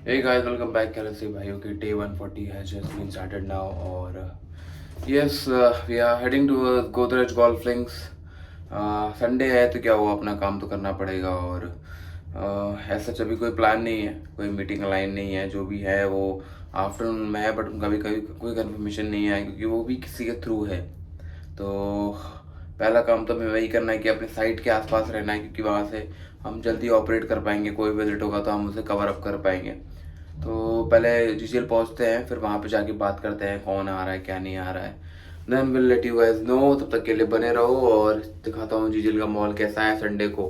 Hey guys, welcome back. कैसे भाइयों की day 140 has just been started now और yes, we are heading to Godrej Golf Links. Sunday है तो क्या हुआ, अपना काम तो करना पड़ेगा और ऐसा अभी कोई प्लान नहीं है, कोई मीटिंग लाइन नहीं है। जो भी है वो आफ्टरनून में है, बट उनका भी कभी कोई कंफर्मेशन नहीं है क्योंकि वो भी किसी के थ्रू है। तो पहला काम तो हमें वही करना है कि अपने साइट के आसपास रहना है, क्योंकि वहाँ से हम जल्दी ऑपरेट कर पाएंगे। कोई विजिट होगा तो हम उसे कवर अप कर पाएंगे। तो पहले जीजीएल पहुंचते हैं, फिर वहाँ पे जाके बात करते हैं कौन आ रहा है क्या नहीं आ रहा है। Then will let you guys know. तब तक के लिए बने रहो और दिखाता हूँ जीजीएल का मॉल कैसा है संडे को।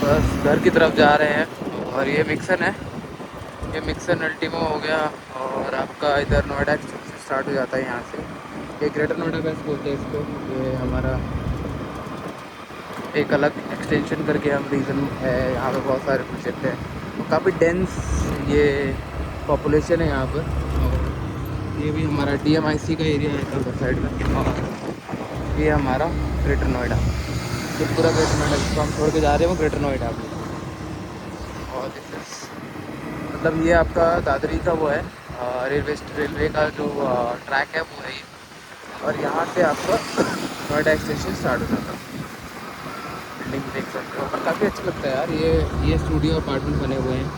बस घर की तरफ जा रहे हैं और ये मिक्सन है, ये मिक्सन अल्टीमो हो गया और आपका इधर नोएडा से स्टार्ट हो जाता है यहाँ से। ये ग्रेटर नोएडा बेस्ट बोलते हैं इसको। ये हमारा एक अलग एक्सटेंशन करके हम रीज़न है, यहाँ पे बहुत सारे प्रोजेक्ट हैं, तो काफ़ी डेंस ये पॉपुलेशन है यहाँ पर। और ये भी हमारा डीएमआईसी का एरिया है उधर साइड में, और ये हमारा ग्रेटर नोएडा। ये पूरा ग्रेटर नोएडा जिसको हम छोड़ के जा रहे हैं वो ग्रेटर नोएडा भी। और मतलब ये आपका दादरी का वो है, रेलवे का जो ट्रैक है वो है ये। और यहाँ से आपका नोएडा एक्सटेंशन स्टार्ट हो जाता है। बिल्डिंग देख सकते हो, पर काफ़ी अच्छा लगता है यार। ये स्टूडियो अपार्टमेंट बने हुए हैं।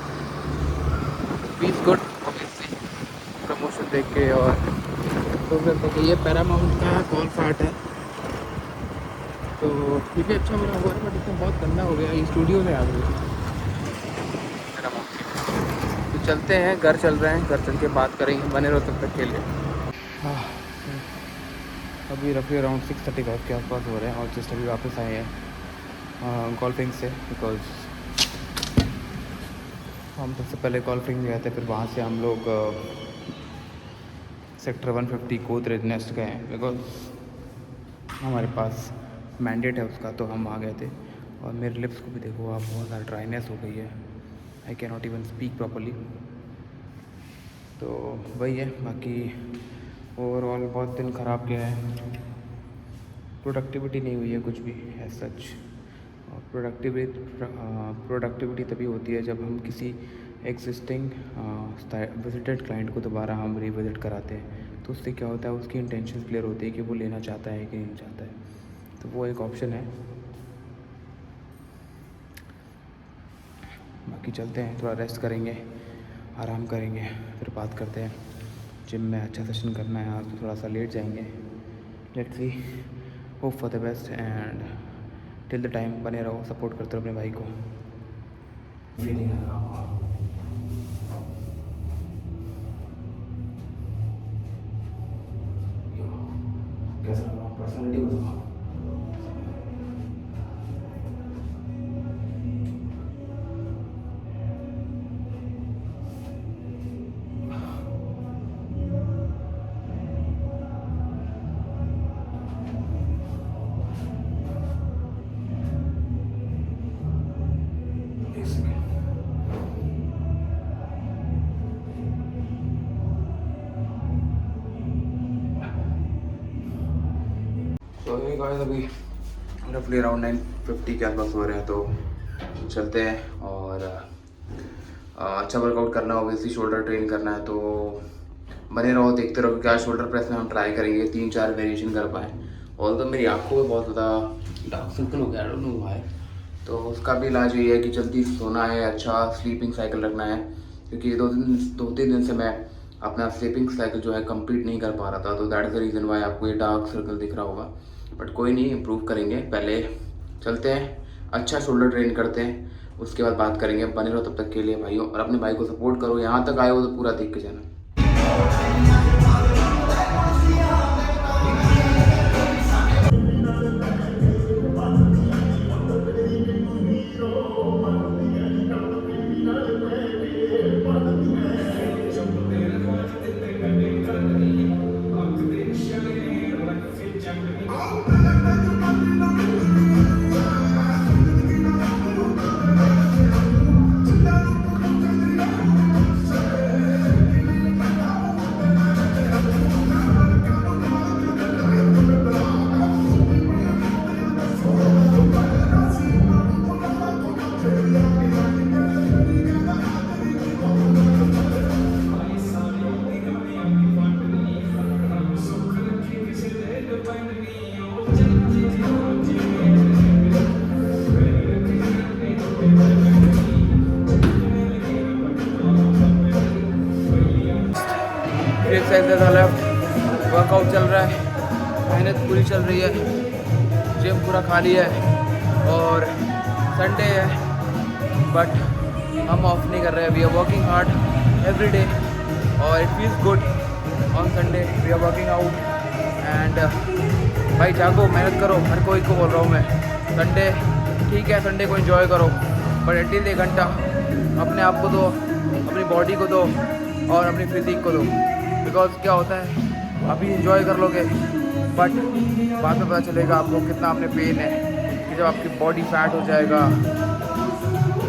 फील्स गुड ऑब्वियसली प्रमोशन देख के। और तो फिर देखिए ये पैरामाउंट का गोल्फ आर्ट है, तो ये भी अच्छा बना हुआ है, बट इसमें बहुत गंदा हो गया। ये स्टूडियो है आगे पैरामाउंट की। तो चलते हैं, घर चल रहे हैं, घर चल के बात करेंगे, बने रहो तब तक के लिए। हाँ, अभी रफली अराउंड 6:35 के आसपास हो रहे हैं और जस्ट अभी वापस आए हैं गोल्फिंग से, बिकॉज हम सबसे पहले गोल्फिंग गए थे, फिर वहाँ से हम लोग सेक्टर 150 गोदरेज नेस्ट गए हैं, बिकॉज हमारे पास मैंडेट है उसका, तो हम वहाँ गए थे। और मेरे लिप्स को भी देखो आप, बहुत ज़्यादा ड्राइनेस हो गई है। I can not even speak properly. तो वही है, बाकी ओवरऑल बहुत दिन ख़राब गया है। प्रोडक्टिविटी नहीं हुई है कुछ भी एज सच। प्रोडक्टिविटी तभी होती है जब हम किसी एग्जिस्टिंग विजिटेड क्लाइंट को दोबारा हम रिविजिट कराते हैं। तो उससे क्या होता है, उसकी इंटेंशन क्लियर होती है कि वो लेना चाहता है कि नहीं चाहता है। तो वो एक ऑप्शन है। बाकी चलते हैं, थोड़ा रेस्ट करेंगे, आराम करेंगे, फिर बात करते हैं। जिम में अच्छा सेशन करना है आज, तो थोड़ा सा लेट जाएंगे। Let's see, hope for the best and till the time बने रहो, सपोर्ट करते रहो अपने भाई को। कैसा पर्सनालिटी बताओ। तो ये गाइस अभी रफली अराउंड 9:50 के आसपास हो रहे हैं, तो चलते हैं। और अच्छा वर्कआउट करना है, ऑब्वियसली शोल्डर ट्रेन करना है, तो बने रहो, देखते रहो। क्या शोल्डर प्रेस में हम ट्राई करेंगे 3-4 वेरिएशन कर पाएँ। और तो मेरी आँखों में बहुत ज़्यादा डार्क सर्कल हो गया, आई डोंट नो व्हाई। तो उसका भी इलाज यही है कि जल्दी सोना है, अच्छा स्लीपिंग साइकिल रखना है, क्योंकि 2-3 दिन से मैं अपना स्लीपिंग साइकिल जो है कंप्लीट नहीं कर पा रहा था। तो that is the reason why आपको ये डार्क सर्कल दिख रहा होगा, बट कोई नहीं, इम्प्रूव करेंगे। पहले चलते हैं, अच्छा शोल्डर ट्रेन करते हैं, उसके बाद बात करेंगे। बने रहो तब तक के लिए भाइयों, और अपने भाई को सपोर्ट करो। यहाँ तक आए हो तो पूरा देख के जाना। ज़्यादा लेफ्ट, वर्कआउट चल रहा है, मेहनत पूरी चल रही है, जिम पूरा खाली है और संडे है बट हम ऑफ नहीं कर रहे हैं। We are working hard every day और it feels good on Sunday. We are working out and भाई जागो, मेहनत करो, हर कोई को बोल रहा हूँ मैं। संडे ठीक है, संडे को एंजॉय करो बट एटलीस्ट 1 घंटा अपने आप को दो, अपनी बॉडी को दो और अपनी फिजिक को दो। बिकॉज क्या होता है, अभी एंजॉय कर लोगे बट बाद में पता चलेगा आपको कितना आपने पेन है कि जब आपकी बॉडी फैट हो जाएगा,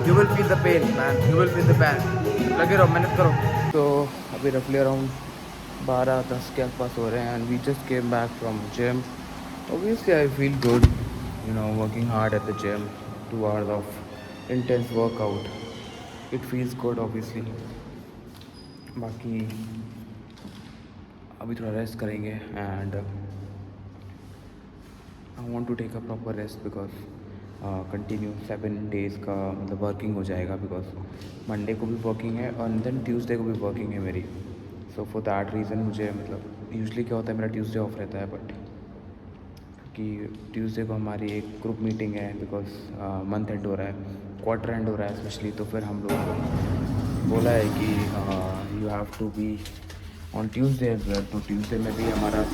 you will feel the pain man, you will feel the pain. लगे रहो, मेहनत करो। तो अभी रफली अराउंड 12-10 के आसपास हो रहे हैं and we just came back from gym. Obviously I feel good, you know, working hard at the gym, 2 hours of intense workout, it feels good obviously. बाकी अभी थोड़ा रेस्ट करेंगे and I want to take a proper rest because continue 7 days का मतलब working हो जाएगा। Because Monday को भी वर्किंग है और देन ट्यूसडे को भी वर्किंग है मेरी। सो फॉर दैट रीज़न मुझे मतलब यूजुअली क्या होता है, मेरा ट्यूसडे ऑफ रहता है बट कि ट्यूसडे को हमारी एक ग्रुप मीटिंग है बिकॉज मंथ एंड हो रहा है, क्वार्टर एंड हो रहा है स्पेशली। तो फिर हम लोग को बोला है कि you have to be on Tuesday as well. तो ट्यूसडे में भी हमारा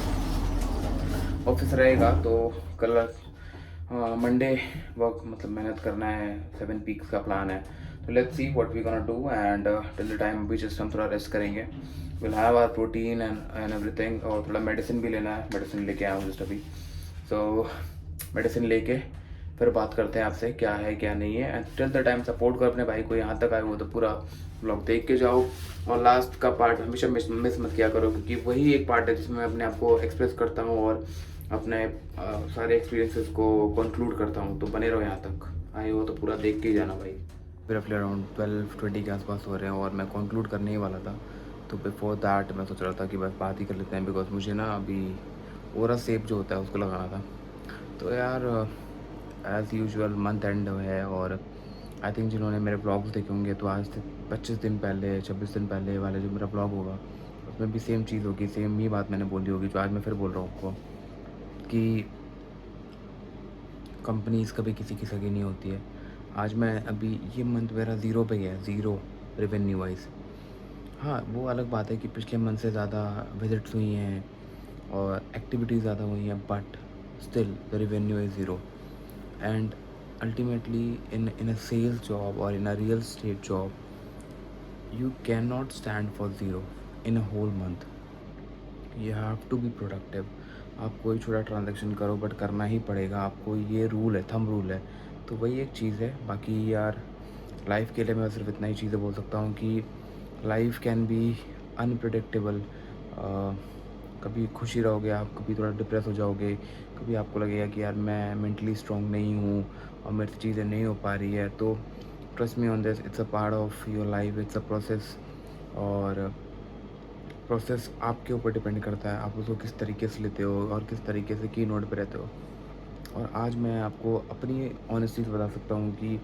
ऑफिस रहेगा। तो कल मंडे वर्क मतलब मेहनत करना है, 7 peaks का प्लान है। तो let's see what we gonna do and till the time भी जस्ट हम थोड़ा रेस्ट करेंगे। Will have our protein and everything और थोड़ा मेडिसिन भी लेना है, मेडिसिन लेके आया हूँ जस्ट अभी। सो मेडिसिन लेके फिर बात करते हैं आपसे क्या है क्या नहीं है। And till the time support करो अपने भाई को, यहाँ तक आए हो तो पूरा ब्लॉग देख के जाओ और लास्ट का पार्ट हमेशा मिस मत किया करो क्योंकि वही एक पार्ट है जिसमें मैं अपने आप को एक्सप्रेस करता हूँ और अपने सारे एक्सपीरियंसेस को कंक्लूड करता हूँ। तो बने रहो, यहाँ तक आए हो तो पूरा देख के ही जाना भाई। फिर अपने अराउंड 12-20 के आसपास हो रहे हैं और मैं कंक्लूड करने ही वाला था। तो बिफोर दैट मैं सोच रहा था कि बस बात ही कर लेते हैं बिकॉज मुझे ना अभी ओरा सेप जो होता है उसको लगाना था। तो यार एज़ यूजुअल मंथ एंड है और आई थिंक जिन्होंने मेरे ब्लॉग्स देखे होंगे तो आज से 25 दिन पहले 26 दिन पहले वाले जो मेरा ब्लॉग होगा उसमें भी सेम चीज़ होगी, सेम ही बात मैंने बोली होगी जो आज मैं फिर बोल रहा हूँ आपको कि कंपनीज़ कभी किसी की सगी नहीं होती है। आज मैं अभी ये मंथ मेरा 0 पे गया, 0 रेवेन्यू वाइज। हाँ, वो अलग बात है कि पिछले मंथ से ज़्यादा विजिट्स हुई हैं और एक्टिविटीज़ ज़्यादा हुई हैं but still the revenue is 0 and ultimately in a sales job or in a real estate job you cannot stand for 0 in a whole month. You have to be productive. आप कोई छोटा transaction करो but करना ही पड़ेगा आपको, ये rule है, thumb rule है। तो वही एक चीज़ है। बाकी यार लाइफ के लिए मैं सिर्फ इतना ही चीज़ें बोल सकता हूँ कि लाइफ कैन बी अनप्रिडिक्टेबल। कभी खुशी रहोगे आप, कभी थोड़ा डिप्रेस हो जाओगे, कभी आपको लगेगा कि यार मैं मेंटली स्ट्रॉन्ग नहीं हूँ और मेरे से चीज़ें नहीं हो पा रही है। तो trust me on this, it's a part of your life, it's a process और प्रोसेस आपके ऊपर डिपेंड करता है आप उसको किस तरीके से लेते हो और किस तरीके से की नोट पे रहते हो। और आज मैं आपको अपनी ऑनेस्टी से बता सकता हूँ कि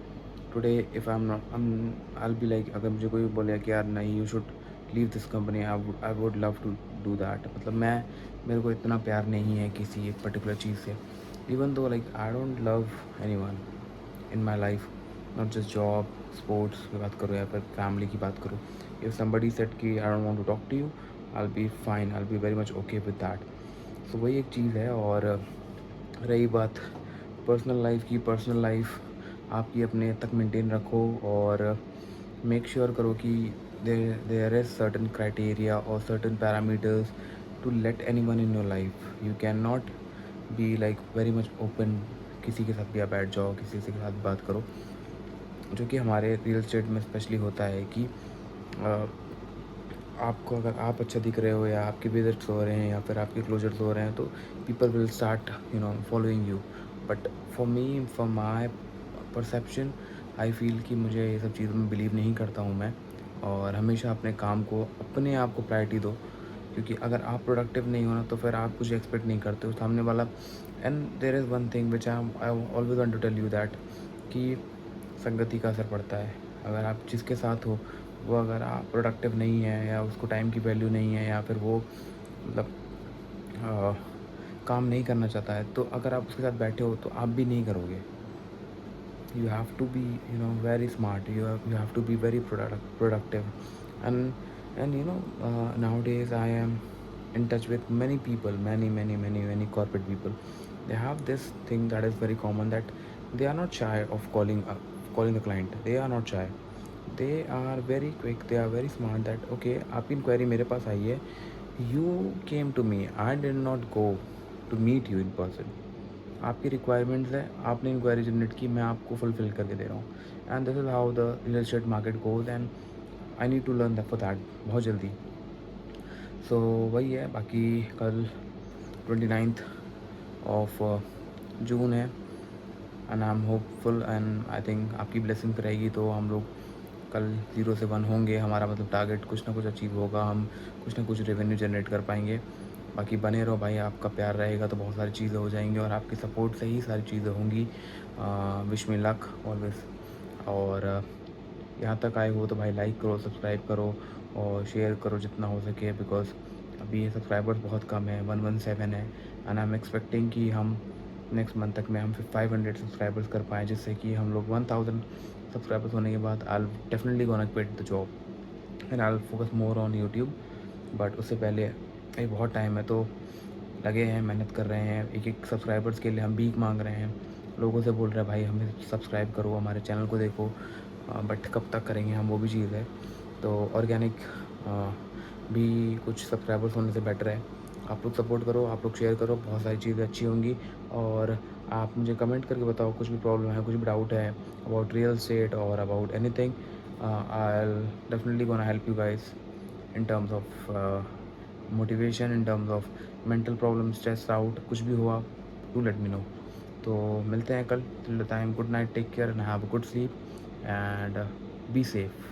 today if I am not I will be like, अगर मुझे कोई बोले कि यार नहीं you should leave this company, I would love to do that. मतलब मेरे को इतना प्यार नहीं है किसी एक पर्टिकुलर चीज़ से, even though like I don't love anyone in my life, not just job, sports की बात करो या फिर फैमिली की बात करो। इफ समबडी सेड कि I don't want to talk to you, I will be fine, I will be very much okay with that. So वही एक चीज़ है। और रही बात पर्सनल लाइफ की, पर्सनल लाइफ आपकी अपने तक मेंटेन रखो और मेक श्योर करो कि देयर इज सर्टन क्राइटेरिया और certain parameters to let anyone in your life. You can not be like very much open, किसी के साथ भी आप बैठ जाओ, किसी के साथ बात करो, जो कि हमारे रियल एस्टेट में स्पेशली होता है कि आपको अगर आप अच्छा दिख रहे हो या आपके विजिट्स हो रहे हैं या फिर आपके क्लोजर्स हो रहे हैं तो people will start following you. But for me, for my perception, I feel कि मुझे ये सब चीज़ों में बिलीव नहीं करता हूँ मैं। और हमेशा अपने काम को, अपने आप को प्रायोरिटी दो क्योंकि अगर आप प्रोडक्टिव नहीं हो ना तो फिर आप कुछ एक्सपेक्ट नहीं करते हो सामने वाला। And there is one thing which I always want to tell you that कि संगति का असर पड़ता है। अगर आप जिसके साथ हो वो अगर आप प्रोडक्टिव नहीं है या उसको टाइम की वैल्यू नहीं है या फिर वो मतलब अ, काम नहीं करना चाहता है, तो अगर आप उसके साथ बैठे हो तो आप भी नहीं करोगे। You have to be, very smart. You have to be very productive. And nowadays I am in touch with many people, many corporate people. They have this thing that is very common, that they are not shy of calling the client. They are not shy. They are very quick, they are very smart, that okay, आपकी inquiry मेरे पास आई है, you came to me, I did not go to meet you in person. आपकी requirements है, आपने inquiry generate की, मैं आपको fulfil करके दे रहा हूँ। And this is how the real estate market goes, and I need to learn that for that बहुत जल्दी। सो वही है, बाकी कल 29th ऑफ जून है, and I am hopeful, and I think आपकी ब्लेसिंग रहेगी तो हम लोग कल 0 से 1 होंगे। हमारा मतलब टारगेट कुछ ना कुछ अचीव होगा, हम कुछ ना कुछ रेवेन्यू जनरेट कर पाएंगे। बाकी बने रहो भाई, आपका प्यार रहेगा तो बहुत सारी चीज़ें हो जाएंगी, और आपकी सपोर्ट से ही सारी चीज़ें होंगी। Wish me luck always. और यहाँ तक आए हो तो भाई लाइक करो, सब्सक्राइब करो और शेयर करो जितना हो सके, बिकॉज अभी ये सब्सक्राइबर्स बहुत कम है, 117 है, एंड आई एम एक्सपेक्टिंग कि हम नेक्स्ट मंथ तक में हम 500 सब्सक्राइबर्स कर पाएँ, जिससे कि हम लोग 1000 सब्सक्राइबर्स होने के बाद I definitely gonna quit the job and I focus more on YouTube. But उससे पहले अभी बहुत टाइम है, तो लगे हैं, मेहनत कर रहे हैं, एक एक सब्सक्राइबर्स के लिए हम भीख मांग रहे हैं, लोगों से बोल रहे हैं भाई हमें सब्सक्राइब करो, हमारे चैनल को देखो। बट कब तक करेंगे हम, वो भी चीज़ है। तो ऑर्गेनिक भी कुछ सब्सक्राइबर्स होने से बेटर है। आप लोग सपोर्ट करो, आप लोग शेयर करो, बहुत सारी चीज़ें अच्छी होंगी। और आप मुझे कमेंट करके बताओ, कुछ भी प्रॉब्लम है, कुछ भी डाउट है अबाउट रियल एस्टेट और about anything, I will definitely gonna help you guys in terms of motivation, in terms of mental problems, stress out, कुछ भी हुआ, do let me know। तो मिलते हैं कल, till the time, good night, take care and have a good sleep and be safe।